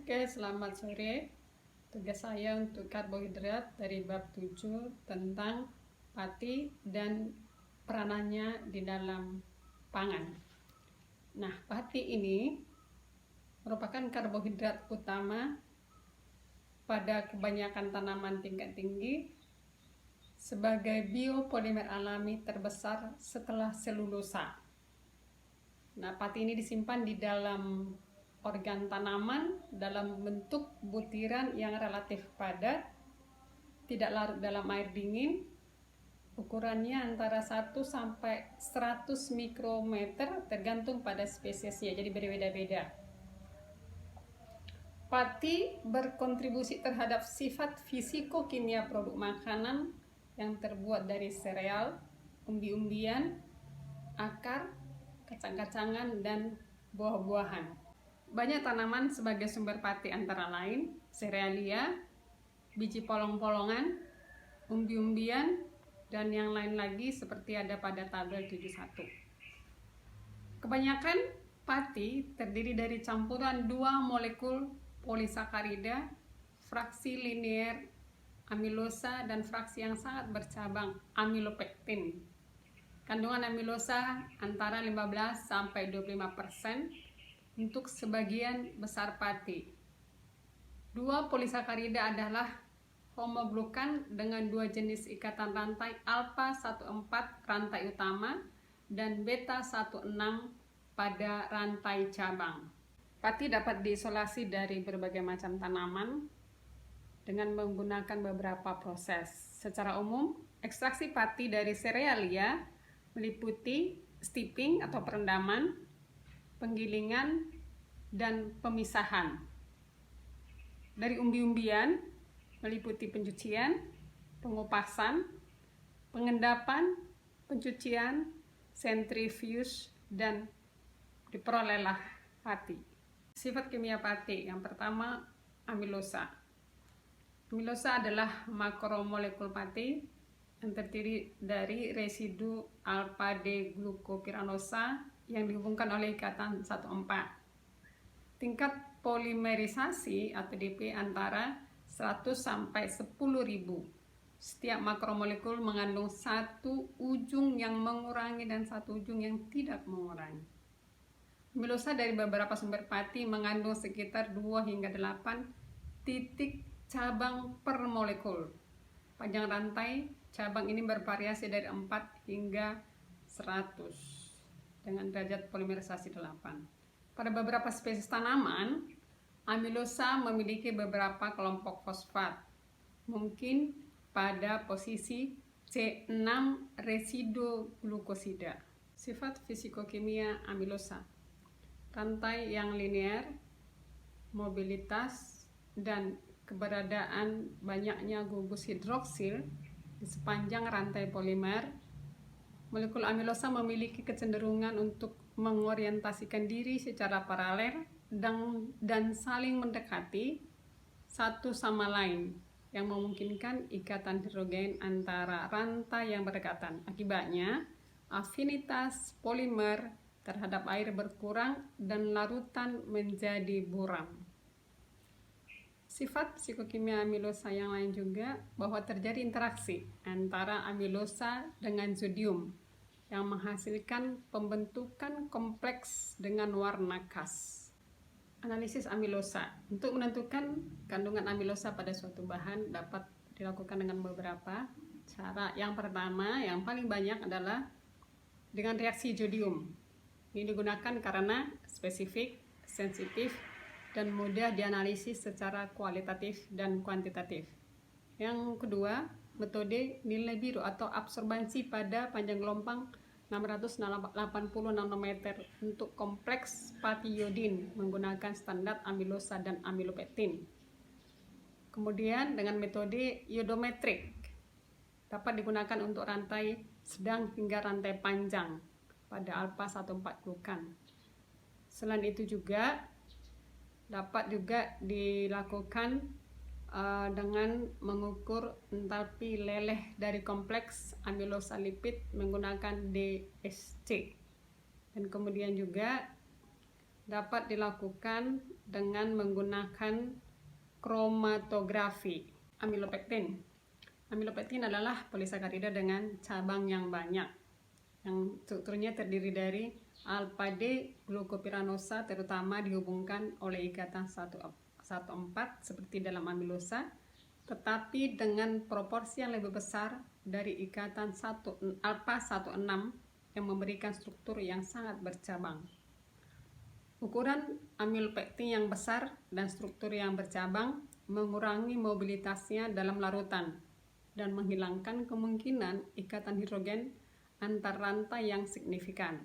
Oke, selamat sore. Tugas saya untuk karbohidrat dari bab 7 tentang pati dan peranannya di dalam pangan. Nah, pati ini merupakan karbohidrat utama pada kebanyakan tanaman tingkat tinggi sebagai biopolimer alami terbesar setelah selulosa. Nah, pati ini disimpan di dalam organ tanaman dalam bentuk butiran yang relatif padat, tidak larut dalam air dingin, ukurannya antara 1 sampai 100 mikrometer tergantung pada spesiesnya, jadi berbeda-beda. Pati berkontribusi terhadap sifat fisiko-kimia produk makanan yang terbuat dari sereal, umbi-umbian, akar, kacang-kacangan, dan buah-buahan. Banyak tanaman sebagai sumber pati antara lain serealia, biji polong-polongan, umbi-umbian, dan yang lain lagi seperti ada pada tabel 71. Kebanyakan pati terdiri dari campuran dua molekul polisakarida, fraksi linier amilosa, dan fraksi yang sangat bercabang amilopektin. Kandungan amilosa antara 15 sampai 25% untuk sebagian besar pati. Dua polisakarida adalah homoglukan dengan dua jenis ikatan rantai alpha 14 rantai utama dan beta 16 pada rantai cabang. Pati dapat diisolasi dari berbagai macam tanaman dengan menggunakan beberapa proses. Secara umum, ekstraksi pati dari serealia meliputi steeping atau perendaman, penggilingan, dan pemisahan. Dari umbi-umbian meliputi pencucian, pengupasan, pengendapan, pencucian, sentrifuge, dan diperolehlah pati. Sifat kimia pati yang pertama, amilosa. Amilosa adalah makromolekul pati yang terdiri dari residu alpha-D-glukopiranosa yang dihubungkan oleh ikatan 1,4. Tingkat polimerisasi atau DP antara 100 sampai 10.000. Setiap makromolekul mengandung satu ujung yang mengurangi dan satu ujung yang tidak mengurangi. Amilosa dari beberapa sumber pati mengandung sekitar 2 hingga 8 titik cabang per molekul. Panjang rantai cabang ini bervariasi dari 4 hingga 100 dengan derajat polimerisasi 8. Pada beberapa spesies tanaman, amilosa memiliki beberapa kelompok fosfat, mungkin pada posisi C6 residu glukosida. Sifat fisikokimia amilosa: rantai yang linear, mobilitas, dan keberadaan banyaknya gugus hidroksil di sepanjang rantai polimer. Molekul amilosa memiliki kecenderungan untuk mengorientasikan diri secara paralel dan saling mendekati satu sama lain yang memungkinkan ikatan hidrogen antara rantai yang berdekatan. Akibatnya, afinitas polimer terhadap air berkurang dan larutan menjadi buram. Sifat psikokimia amilosa yang lain juga bahwa terjadi interaksi antara amilosa dengan zodium yang menghasilkan pembentukan kompleks dengan warna khas. Analisis amilosa. Untuk menentukan kandungan amilosa pada suatu bahan dapat dilakukan dengan beberapa cara. Yang pertama, yang paling banyak adalah dengan reaksi zodium. Ini digunakan karena spesifik, sensitif, dan mudah dianalisis secara kualitatif dan kuantitatif. Yang kedua, metode nilai biru atau absorbansi pada panjang gelombang 680 nanometer untuk kompleks pati iodin menggunakan standar amilosa dan amilopektin. Kemudian dengan metode iodometrik dapat digunakan untuk rantai sedang hingga rantai panjang pada alpha 14 glukan. Selain itu juga dapat juga dilakukan dengan mengukur entalpi leleh dari kompleks amilosa lipid menggunakan DSC. Dan kemudian juga dapat dilakukan dengan menggunakan kromatografi. Amilopektin. Amilopektin adalah polisakarida dengan cabang yang banyak, yang strukturnya terdiri dari alpha-D-glukopiranosa, terutama dihubungkan oleh ikatan 1,4 seperti dalam amilosa, tetapi dengan proporsi yang lebih besar dari ikatan alpha-1,6 yang memberikan struktur yang sangat bercabang. Ukuran amilopektin yang besar dan struktur yang bercabang mengurangi mobilitasnya dalam larutan dan menghilangkan kemungkinan ikatan hidrogen antar rantai yang signifikan.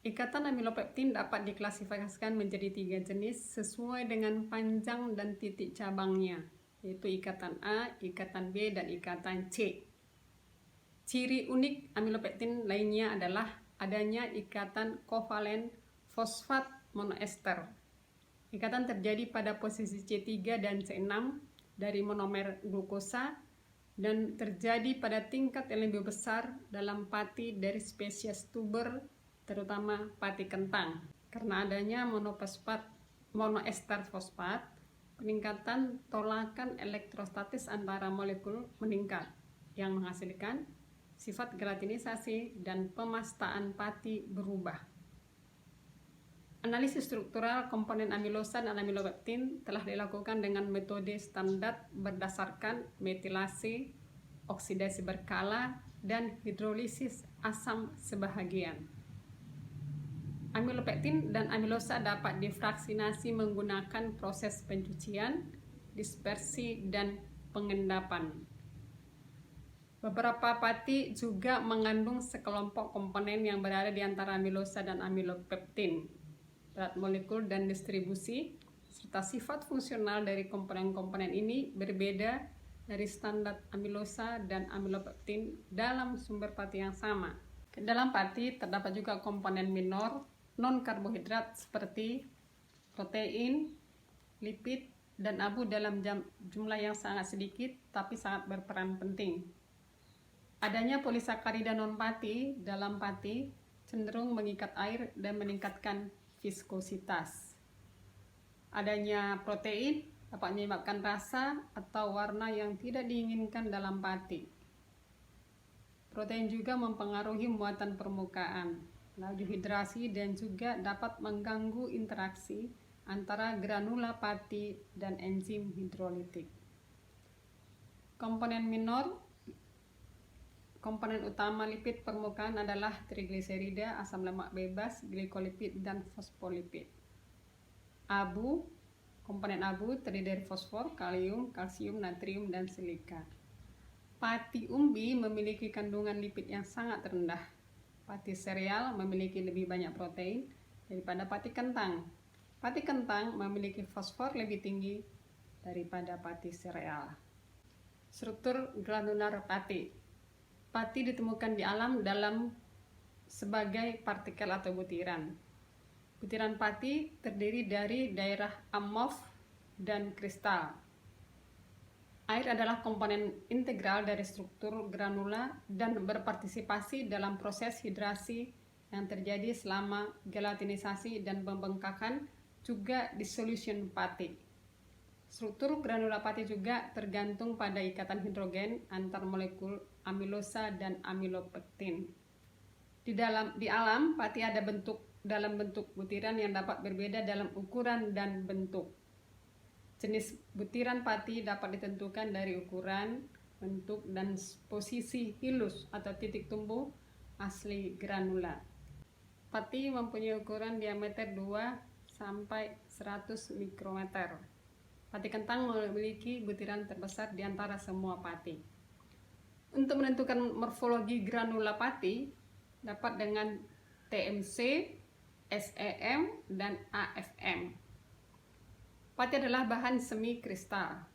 Ikatan amilopektin dapat diklasifikasikan menjadi 3 jenis sesuai dengan panjang dan titik cabangnya, yaitu ikatan A, ikatan B, dan ikatan C. Ciri unik amilopektin lainnya adalah adanya ikatan kovalen fosfat monoester. Ikatan terjadi pada posisi C3 dan C6 dari monomer glukosa dan terjadi pada tingkat yang lebih besar dalam pati dari spesies tuber, terutama pati kentang. Karena adanya monoester fosfat, peningkatan tolakan elektrostatis antara molekul meningkat yang menghasilkan sifat gelatinisasi dan pemastaan pati berubah. Analisis struktural komponen amilosa dan amilopektin telah dilakukan dengan metode standar berdasarkan metilasi, oksidasi berkala, dan hidrolisis asam sebahagian. Amilopektin dan amilosa dapat difraksinasi menggunakan proses pencucian, dispersi, dan pengendapan. Beberapa pati juga mengandung sekelompok komponen yang berada di antara amilosa dan amilopektin. Berat molekul dan distribusi, serta sifat fungsional dari komponen-komponen ini berbeda dari standar amilosa dan amilopektin dalam sumber pati yang sama. Dalam pati terdapat juga komponen minor non-karbohidrat seperti protein, lipid, dan abu dalam jumlah yang sangat sedikit tapi sangat berperan penting. Adanya polisakarida non-pati dalam pati cenderung mengikat air dan meningkatkan viskositas. Adanya protein dapat menyebabkan rasa atau warna yang tidak diinginkan dalam pati. Protein juga mempengaruhi muatan permukaan, laju hidrasi, dan juga dapat mengganggu interaksi antara granula pati dan enzim hidrolitik. Komponen minor, komponen utama lipid permukaan adalah trigliserida, asam lemak bebas, glikolipid, dan fosfolipid. Abu, komponen abu terdiri dari fosfor, kalium, kalsium, natrium, dan silika. Pati umbi memiliki kandungan lipid yang sangat rendah. Pati sereal memiliki lebih banyak protein daripada pati kentang. Pati kentang memiliki fosfor lebih tinggi daripada pati sereal. Struktur granular pati. Pati ditemukan di alam sebagai partikel atau butiran. Butiran pati terdiri dari daerah amorf dan kristal. Air adalah komponen integral dari struktur granula dan berpartisipasi dalam proses hidrasi yang terjadi selama gelatinisasi dan pembengkakan, juga dissolution pati. Struktur granula pati juga tergantung pada ikatan hidrogen antar molekul amilosa dan amilopektin. Di alam, pati ada dalam bentuk butiran yang dapat berbeda dalam ukuran dan bentuk. Jenis butiran pati dapat ditentukan dari ukuran, bentuk, dan posisi hilus atau titik tumbuh asli granula. Pati mempunyai ukuran diameter 2 sampai 100 mikrometer. Pati kentang memiliki butiran terbesar di antara semua pati. Untuk menentukan morfologi granula pati dapat dengan TMC, SEM, dan AFM. Pati adalah bahan semi kristal.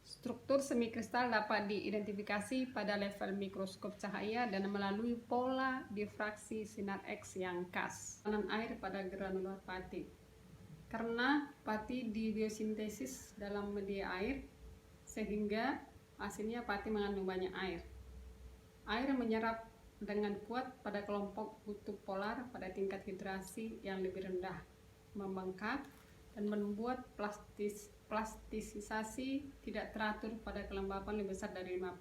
Struktur semi kristal dapat diidentifikasi pada level mikroskop cahaya dan melalui pola difraksi sinar X yang khas. Tekanan air pada granula pati. Karena pati dibiosintesis dalam media air, sehingga hasilnya pati mengandung banyak air. Air menyerap dengan kuat pada kelompok kutub polar pada tingkat hidrasi yang lebih rendah, membengkak, dan membuat plastisisasi tidak teratur pada kelembapan lebih besar dari 5%.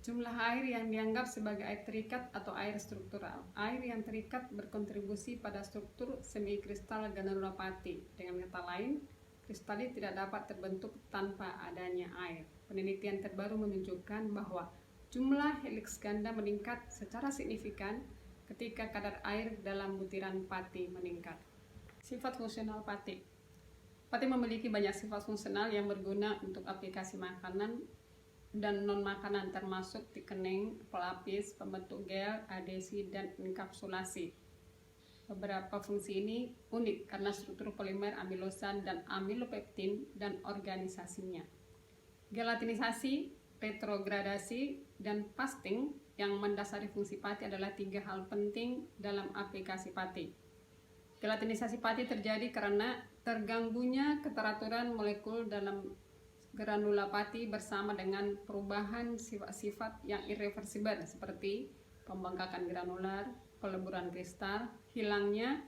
Jumlah air yang dianggap sebagai air terikat atau air struktural. Air yang terikat berkontribusi pada struktur semikristal granula pati. Dengan kata lain, kristalit tidak dapat terbentuk tanpa adanya air. Penelitian terbaru menunjukkan bahwa jumlah heliks ganda meningkat secara signifikan ketika kadar air dalam butiran pati meningkat. Sifat fungsional pati. Pati memiliki banyak sifat fungsional yang berguna untuk aplikasi makanan dan non-makanan, termasuk thickening, pelapis, pembentuk gel, adesi, dan enkapsulasi. Beberapa fungsi ini unik karena struktur polimer amilosa dan amilopektin dan organisasinya. Gelatinisasi, retrogradasi, dan pasting yang mendasari fungsi pati adalah 3 hal penting dalam aplikasi pati. Gelatinisasi pati terjadi karena terganggunya keteraturan molekul dalam granula pati bersama dengan perubahan sifat-sifat yang irreversibel seperti pembengkakan granular, peleburan kristal, hilangnya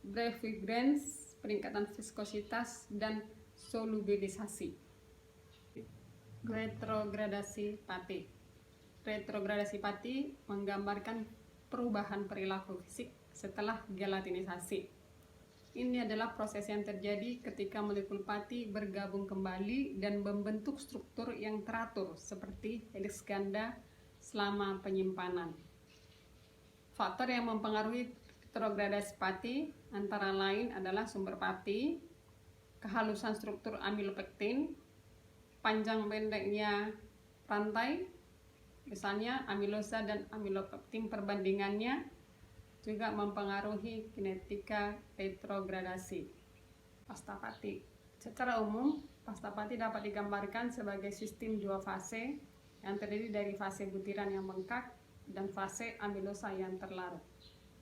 brevigrance, peningkatan viskositas, dan solubilisasi. Retrogradasi pati. Retrogradasi pati menggambarkan perubahan perilaku fisik setelah gelatinisasi. Ini adalah proses yang terjadi ketika molekul pati bergabung kembali dan membentuk struktur yang teratur seperti heliks ganda selama penyimpanan. Faktor yang mempengaruhi retrogradasi pati antara lain adalah sumber pati, kehalusan struktur amilopektin, panjang pendeknya rantai, misalnya amilosa dan amilopektin perbandingannya, juga mempengaruhi kinetika retrogradasi. Pasta pati. Secara umum, pasta pati dapat digambarkan sebagai sistem 2 fase yang terdiri dari fase butiran yang bengkak dan fase amilosa yang terlarut.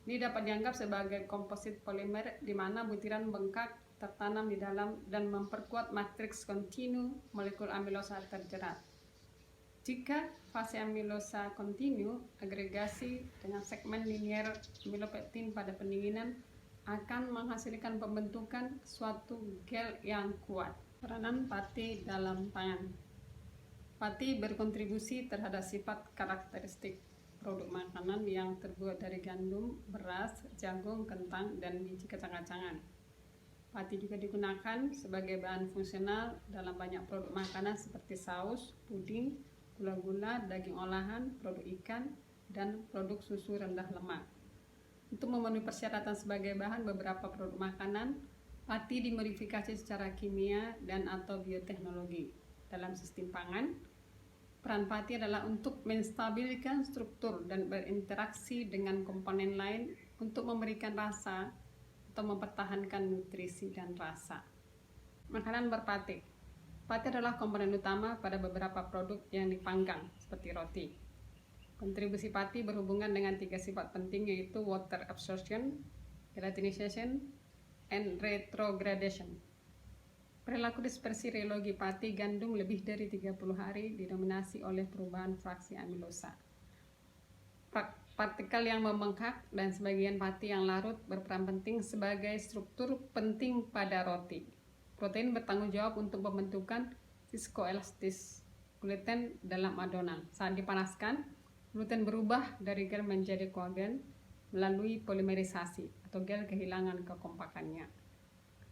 Ini dapat dianggap sebagai komposit polimer di mana butiran bengkak tertanam di dalam dan memperkuat matriks kontinu molekul amilosa terjerat. Jika fase amilosa kontinu, agregasi dengan segmen linier amilopektin pada pendinginan akan menghasilkan pembentukan suatu gel yang kuat. Peranan pati dalam pangan. Pati berkontribusi terhadap sifat karakteristik produk makanan yang terbuat dari gandum, beras, jagung, kentang, dan biji kacang-kacangan. Pati juga digunakan sebagai bahan fungsional dalam banyak produk makanan seperti saus, puding, gula-gula, daging olahan, produk ikan, dan produk susu rendah lemak. Untuk memenuhi persyaratan sebagai bahan beberapa produk makanan, pati dimodifikasi secara kimia dan atau bioteknologi. Dalam sistem pangan, peran pati adalah untuk menstabilkan struktur dan berinteraksi dengan komponen lain untuk memberikan rasa atau mempertahankan nutrisi dan rasa. Makanan berpati. Pati adalah komponen utama pada beberapa produk yang dipanggang, seperti roti. Kontribusi pati berhubungan dengan 3 sifat penting, yaitu water absorption, gelatinization, and retrogradation. Perilaku dispersi reologi pati gandum lebih dari 30 hari didominasi oleh perubahan fraksi amilosa. Partikel yang membengkak dan sebagian pati yang larut berperan penting sebagai struktur penting pada roti. Protein bertanggung jawab untuk pembentukan viskoelastis gluten dalam adonan. Saat dipanaskan, gluten berubah dari gel menjadi koagen melalui polimerisasi atau gel kehilangan kekompakannya.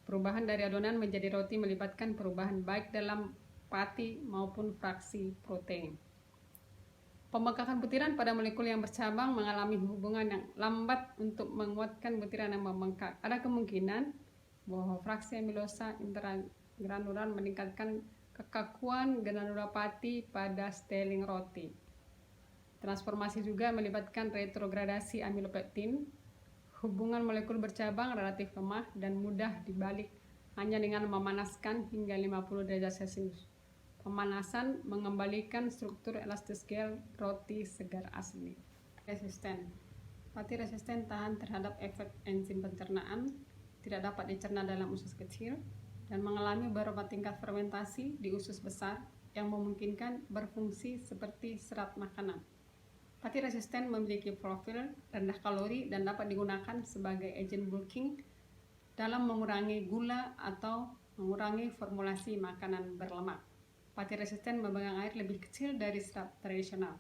Perubahan dari adonan menjadi roti melibatkan perubahan baik dalam pati maupun fraksi protein. Pembengkakan butiran pada molekul yang bercabang mengalami hubungan yang lambat untuk menguatkan butiran yang membengkak. Ada kemungkinan bahwa fraksi amilosa intragranular meningkatkan kekakuan granula pati pada styling roti. Transformasi juga melibatkan retrogradasi amilopektin. Hubungan molekul bercabang relatif lemah dan mudah dibalik hanya dengan memanaskan hingga 50 derajat Celcius. Pemanasan mengembalikan struktur elastis gel roti segar asli. Resisten. Pati resisten tahan terhadap efek enzim pencernaan, tidak dapat dicerna dalam usus kecil, dan mengalami beberapa tingkat fermentasi di usus besar yang memungkinkan berfungsi seperti serat makanan. Pati resisten memiliki profil rendah kalori dan dapat digunakan sebagai agen bulking dalam mengurangi gula atau mengurangi formulasi makanan berlemak. Pati resisten memegang air lebih kecil dari serat tradisional.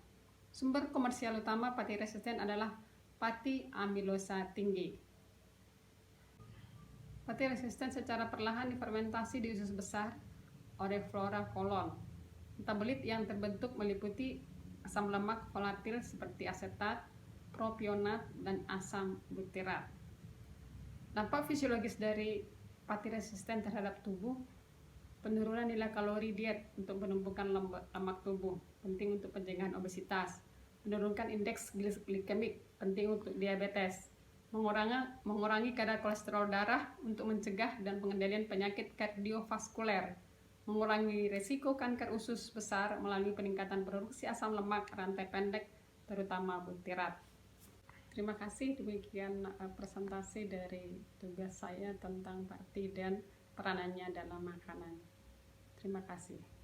Sumber komersial utama pati resisten adalah pati amilosa tinggi. Pati resisten secara perlahan difermentasi di usus besar oleh flora kolon. Metabolit yang terbentuk meliputi asam lemak volatil seperti asetat, propionat, dan asam butirat. Dampak fisiologis dari pati resisten terhadap tubuh: penurunan nilai kalori diet untuk penumpukan lemak tubuh, penting untuk pencegahan obesitas. Menurunkan indeks glikemik, penting untuk diabetes. Mengurangi kadar kolesterol darah untuk mencegah dan pengendalian penyakit kardiovaskuler. Mengurangi risiko kanker usus besar melalui peningkatan produksi asam lemak rantai pendek, terutama butirat. Terima kasih, demikian presentasi dari tugas saya tentang pati dan peranannya dalam makanan. Terima kasih.